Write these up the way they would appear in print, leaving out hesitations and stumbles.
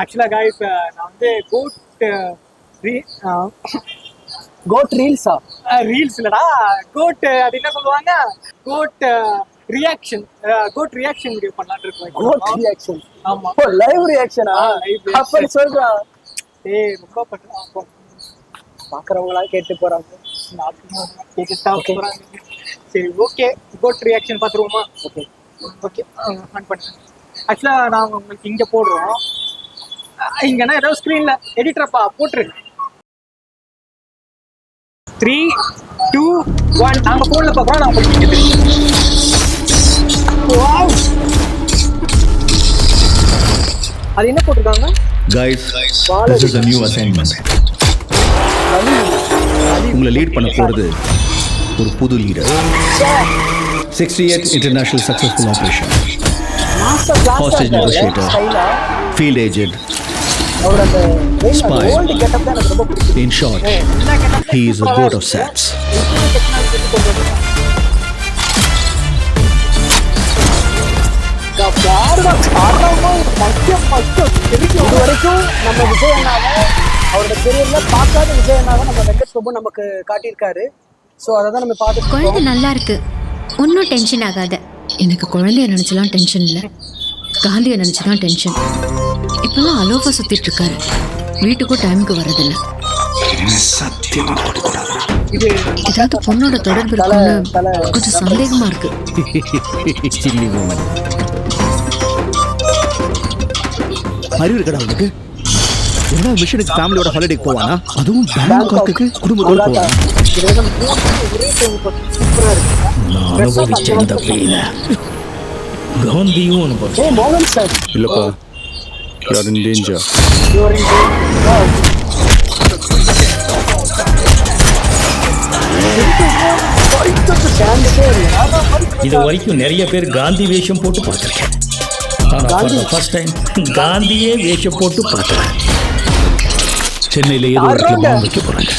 ஆக்சுவலா காய்ஸ் நான் வந்து கோட் ரீல்ஸா? ரீல்ஸ் இல்லடா, கோட் அது என்ன சொல்லுவாங்க, GOAT reaction, GOAT reaction video பண்ணலாம்னு இருக்கோம். கோட் ரியாக்ஷன்? ஆமா, ஓ லைவ் ரியாக்ஷனா? அப்படி சொல்றா. ஏய் ரொம்ப பண்றோம், பாக்குறவங்களா கேட்டு போறாங்க. சரி ஓகே, கோட் ரியாக்ஷன் பார்த்துருவோமா? ஓகே ஓகே, ஆன் பண்ணேன். ஆக்சுவலா நான் உங்களுக்கு இங்க போடுறோம், இங்கன்னா ஏதாவது ஸ்க்ரீன்ல எடிட்டரப்பா போட்டுரு. 3, 2, 1. நாங்க போன்ல பார்க்குறோம், நான் உங்களுக்கு வாவ், அது என்ன போட்டிருக்காங்க? Guys, this is a new assignment. உங்களை லீட் பண்ண போறது ஒரு புது leader. 68th International Successful Operation. Hostage negotiator, field agent, spy. In short, he is a goat of SATS. இது வரைக்கும் நம்ம விஜய் அண்ணாவை அவரோட கெரியர்ல பார்க்காத விஜய் அண்ணாவை நம்ம வெங்கட் பிரபு நமக்கு காட்டியிருக்காரு. ஸோ அதை தான் நம்ம பார்த்துட்டு குழந்தை நல்லா இருக்கு, ஒன்றும் டென்ஷன் ஆகாத. எனக்கு குழந்தைய நினைச்சலாம் டென்ஷன் இல்லை, காந்தியை நினைச்சுதான் டென்ஷன். இப்பெல்லாம் அலோஃபா சுத்திட்டு இருக்காரு, வீட்டுக்கும் டைமுக்கு வர்றதில்ல. ஏதாவது பொண்ணோட தொடர்பு இருக்குன்னு கொஞ்சம் சந்தேகமா இருக்கு. அறிவு இருக்கடா உனக்கு? என்ன மிஷனுக்கு ஃபேமிலியோட ஹாலிடேக்கு போவானா? அதுவும் பேங்காக்கு குடும்பத்தோட போவானா? நான் அனுபவிச்சேன் இந்த பெயின. காந்தியும் அனுபவிச்சேன். இல்லப்பா, you are in danger. இது வரைக்கும் நிறைய பேர் காந்தி வேஷம் போட்டு பார்த்துருக்கேன். ஆனால் ஃபர்ஸ்ட் டைம் காந்தியே வேஷம் போட்டு பார்க்குறேன். சென்னையில் ஏதோ ஒரு இடத்துல வைக்க போகிறாங்க.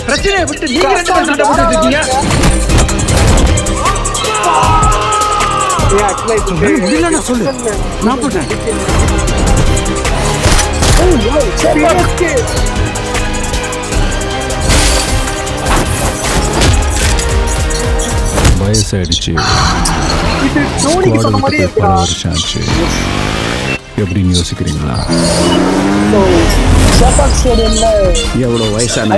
பிரச்சனையை விட்டு நீங்க ரெண்டு பேரும் சண்டை போட்டுட்டு இருக்கீங்க. இல்ல சொல்லு, நான் போட்டேன். வயசாயிடுச்சு, இது தோனிக்கு சொன்ன மாதிரியே இருக்குடா. வருஷம் ஆச்சு. எப்படின்னு யோசிக்கிறீங்களா? எவ்வளோ வயசான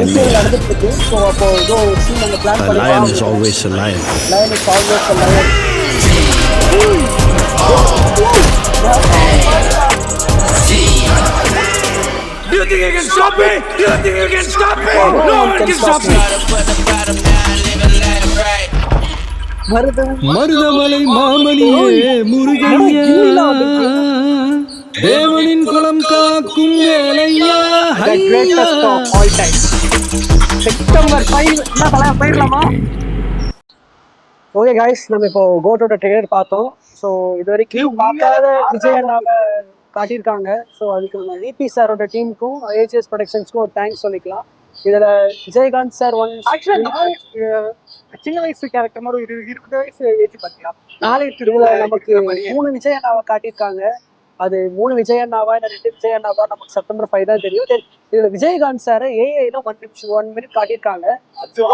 lion is always a lion. Do you think you can stop me? Do you think you can stop me? No one can stop me. Marudhamalai மாமணியே முருகையா, தேவனின் குலம் காக்கும் வேலையா. The greatest of all time. September 5 என்ன தலை போயிடலாமா? ஓகே காய்ஸ், நம்ம இப்போ கோட்டோட ட்ரெய்லர் பார்த்தோம். ஸோ இது வரைக்கும் பார்க்காத விஜய் அண்ணாவை காட்டியிருக்காங்க. ஸோ அதுக்கு நம்ம விபி சாரோட டீமுக்கும் ஏஜிஎஸ் ப்ரொடக்ஷன்ஸ்க்கும் ஒரு தேங்க்ஸ் சொல்லிக்கலாம். இதில் விஜயகாந்த் சார் சின்ன வயசு கேரக்டர் மாதிரி 20 வயசு ஏற்றி பார்த்தியா? நமக்கு 3 விஜய் அண்ணாவை காட்டியிருக்காங்க. அது 3 விஜய் அண்ணாவா இல்லை 2 விஜய் அண்ணாவா நமக்கு September 5 தான் தெரியும். இதுல விஜயகாந்த் சார் ஏஐல 1 minute காட்டியிருக்காங்க.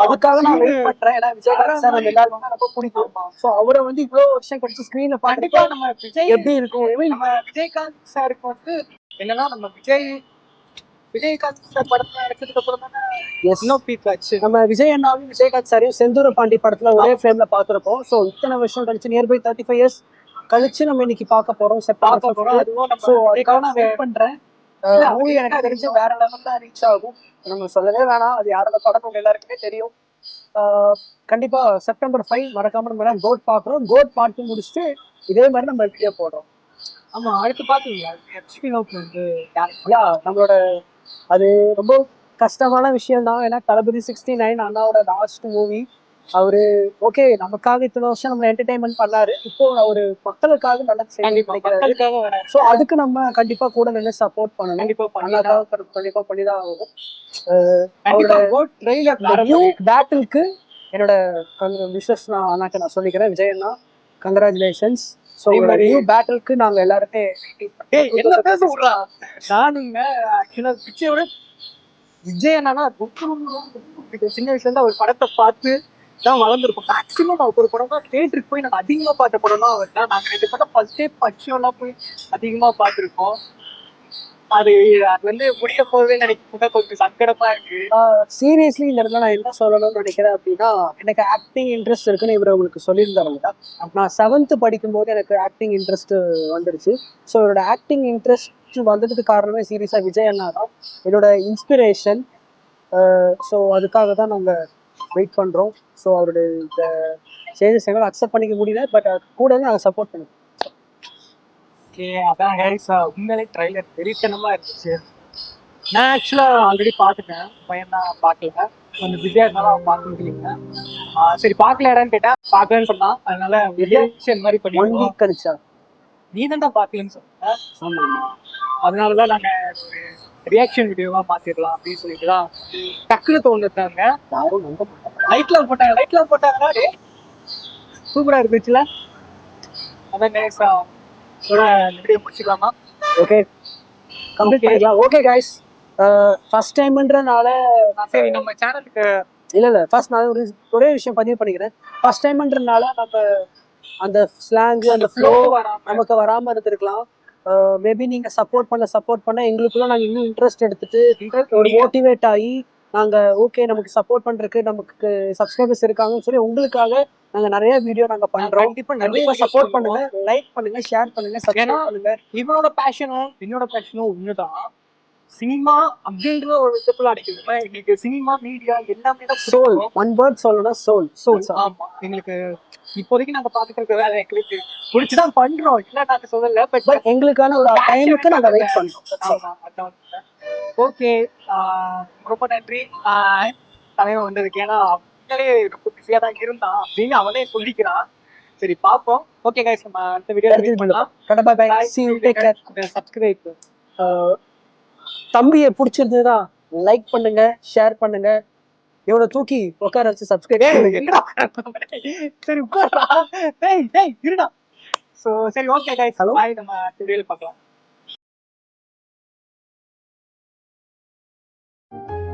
அதுக்காக நான் வெயிட் பண்றேன். ஏன்னா விஜயகாந்த் சார் நம்ம எல்லாருக்கும் ரொம்ப பிடிக்கும். ஸோ அவரை வந்து இவ்வளவு வருஷம் கழிச்சு ஸ்கிரீன்ல கண்டிப்பா நம்ம விஜய் எப்படி இருக்கும்? நம்ம விஜயகாந்த் சாருக்கு வந்து என்னன்னா, நம்ம விஜயகாந்த் சார் படத்துல நடிச்சதுக்கு அப்புறம் தானே இன்னும் பீக் ஆச்சு. நம்ம விஜய் அண்ணாவையும் விஜயகாந்த் சாரையும் செந்தூர பாண்டி படத்துல ஒரே ஃப்ரேம்ல பாக்குறப்போ, ஸோ இத்தனை வருஷம் கழிச்சு நியர்பை 35 years கழிச்சு நம்ம இன்னைக்கு பார்க்க போறோம். அதுக்காக நான் வெயிட் பண்றேன். மூவி எனக்கு தெரிஞ்சு வேற லெவல்ல ரீச் ஆகும். நம்ம சொல்லவே வேணாம், அது யாரோட படம் எல்லாருக்குமே தெரியும். கண்டிப்பா September 5 மறக்காம நம்ம கோட் பாக்குறோம். கோட் பார்த்து முடிச்சுட்டு இதே மாதிரி நம்ம வீடியோ போடுறோம். ஆமா, அடுத்து பாத்தீங்களா நம்மளோட அது ரொம்ப கஷ்டமான விஷயம் தான். ஏன்னா தளபதி 69 அண்ணாவோட லாஸ்ட் மூவி. அவரு ஓகே நமக்காக இத்தனை வருஷம் நம்ம என்டர்டைன்மெண்ட் பண்ணாரு. இப்போ அவரு மக்களுக்காக நல்ல செய்தி. ஸோ அதுக்கு நம்ம கண்டிப்பா கூட நின்று சப்போர்ட் பண்ணணும். கண்டிப்பா பண்ணிதான் ஆகும். அவரோட பேட்டிலுக்கு என்னோட விஷஸ் நான் சொல்லிக்கிறேன். விஜயண்ணா கங்க்ராச்சுலேஷன்ஸ். ஸோ அதே மாதிரி- நியூ பேட்டிலுக்கு நாங்கள் எல்லாருமே ஏய் என்ன பேச விட்றா நானுங்க ஆக்சுவலா பிச்சையோட விஜய் என்னன்னா சின்ன வயசுல இருந்து அவர் படத்தை பார்த்து தான் வளர்ந்துருப்போம். மேக்ஸிமம் அவர் ஒரு படம் தான் தேட்டருக்கு போய் நாங்கள் அதிகமா பார்த்த படம் தான் அவர் தான். நாங்கள் 2 படம் ஃபர்ஸ்டே பட்சம்லாம் போய் அதிகமா பார்த்துருக்கோம். அது வந்து முடிய போகவே நினைக்க கொஞ்சம் சங்கடமா இருக்கு. சீரியஸ்லி இந்த இடத்துல நான் என்ன சொல்லணும்னு நினைக்கிறேன் அப்படின்னா, எனக்கு ஆக்டிங் இன்ட்ரெஸ்ட் இருக்குன்னு இவர் உங்களுக்கு சொல்லியிருந்தாருங்க. நான் 7th படிக்கும்போது எனக்கு ஆக்டிங் இன்ட்ரெஸ்ட் வந்துடுச்சு. ஸோ என்னோட ஆக்டிங் இன்ட்ரெஸ்ட் வந்ததுக்கு காரணமே சீரியஸாக விஜய் அண்ணா தான் என்னோட இன்ஸ்பிரேஷன். ஸோ அதுக்காக தான் நாங்கள் வெயிட் பண்ணுறோம். ஸோ அவருடைய இந்த சேஞ்சஸ் எங்களால் அக்செப்ட் பண்ணிக்க முடியல, பட் கூடவே நாங்கள் சப்போர்ட் பண்ணுவோம். ஓகே அதான் கைஸ் உண்மையிலே ட்ரைலர் வெறித்தனமா இருந்துச்சு. நான் ஆக்சுவலா ஆல்ரெடி பார்த்துட்டேன், பையன் தான் பார்க்கல, கொஞ்சம் பிஸியா இருந்தாலும் பார்க்க முடியல. சரி பார்க்கலடான்னு கேட்டேன், பார்க்கலன்னு சொன்னான். அதனால ரியாக்ஷன் மாதிரி 1 பண்ணி வீக் கழிச்சா நீ தான் பார்க்கலன்னு சொன்னேன். அதனாலதான் நாங்க ரியாக்ஷன் வீடியோவா மாத்திடலாம் அப்படின்னு சொல்லிட்டு தான் டக்குன்னு தோணுட்டாங்க. யாரும் நம்ப மாட்டாங்க. லைட்லாம் போட்டாங்கன்னா சூப்பரா இருந்துச்சுல. அதான் கைஸ் வீடியோ முடிச்சுக்கலாமா? ஓகே கம்ப்ளீட் பண்ணிக்கலாம். ஓகே கைஸ், ஃபர்ஸ்ட் டைம்ன்றனால சரி நம்ம சேனலுக்கு இல்லை ஃபர்ஸ்ட் நான் ஒரே விஷயம் பதிவு பண்ணிக்கிறேன். ஃபர்ஸ்ட் டைம்ன்றனால நம்ம அந்த ஸ்லாங்கு அந்த ஃப்ளோ நமக்கு வராமல் இருந்திருக்கலாம். மேபி நீங்கள் சப்போர்ட் பண்ண எங்களுக்குள்ள நாங்கள் இன்னும் இன்ட்ரெஸ்ட் எடுத்துட்டு ஒரு மோட்டிவேட் ஆகி நாங்கள் ஓகே நமக்கு சப்போர்ட் பண்ணுறதுக்கு நமக்கு சப்ஸ்கிரைபர்ஸ் இருக்காங்கன்னு சொல்லி உங்களுக்காக நாங்கள் நிறைய வீடியோ நாங்கள் பண்ணுறோம். கண்டிப்பாக சப்போர்ட் பண்ணுங்க, லைக் பண்ணுங்க, ஷேர் பண்ணுங்க, சப்ஸ்கிரைப் பண்ணுங்க. இவனோட பேஷனும் என்னோட பேஷனும் ஒண்ணுதான். சினிமா அப்படின்ற ஒரு விஷயத்துல அடிக்குது. எங்களுக்கு சினிமா மீடியா எல்லாமே தான் சோல், ஒன் வேர்ட் சொல்லணும்னா சோல். ஆமா எங்களுக்கு இப்போதைக்கு நாங்க பாத்துக்கிற வேலை எங்களுக்கு பிடிச்சுதான் பண்றோம், இல்ல நாங்க சொல்லல. பட் எங்களுக்கான ஒரு டைமுக்கு நாங்கள் வெயிட் பண்ணுறோம். ஓகே ரொம்ப நன்றி தலைவன் வந்ததுக்கு. ஏன்னா அவங்களே ரொம்ப பிஸியா தான் இருந்தான் அப்படின்னு அவனே சொல்லிக்கிறான். சரி பார்ப்போம். ஓகே கைஸ் நம்ம அடுத்த வீடியோ பண்ணலாம். சப்ஸ்கிரைப். தம்பியை பிடிச்சிருந்ததுன்னா லைக் பண்ணுங்க, ஷேர் பண்ணுங்க. இவனை தூக்கி உட்கார வச்சு சப்ஸ்கிரைப். என்னடா சரி உட்கார்றா. டேய் இருடா. சோ சரி ஓகே கைஸ், பாய். நம்ம அடுத்த வீடியோல பார்க்கலாம்.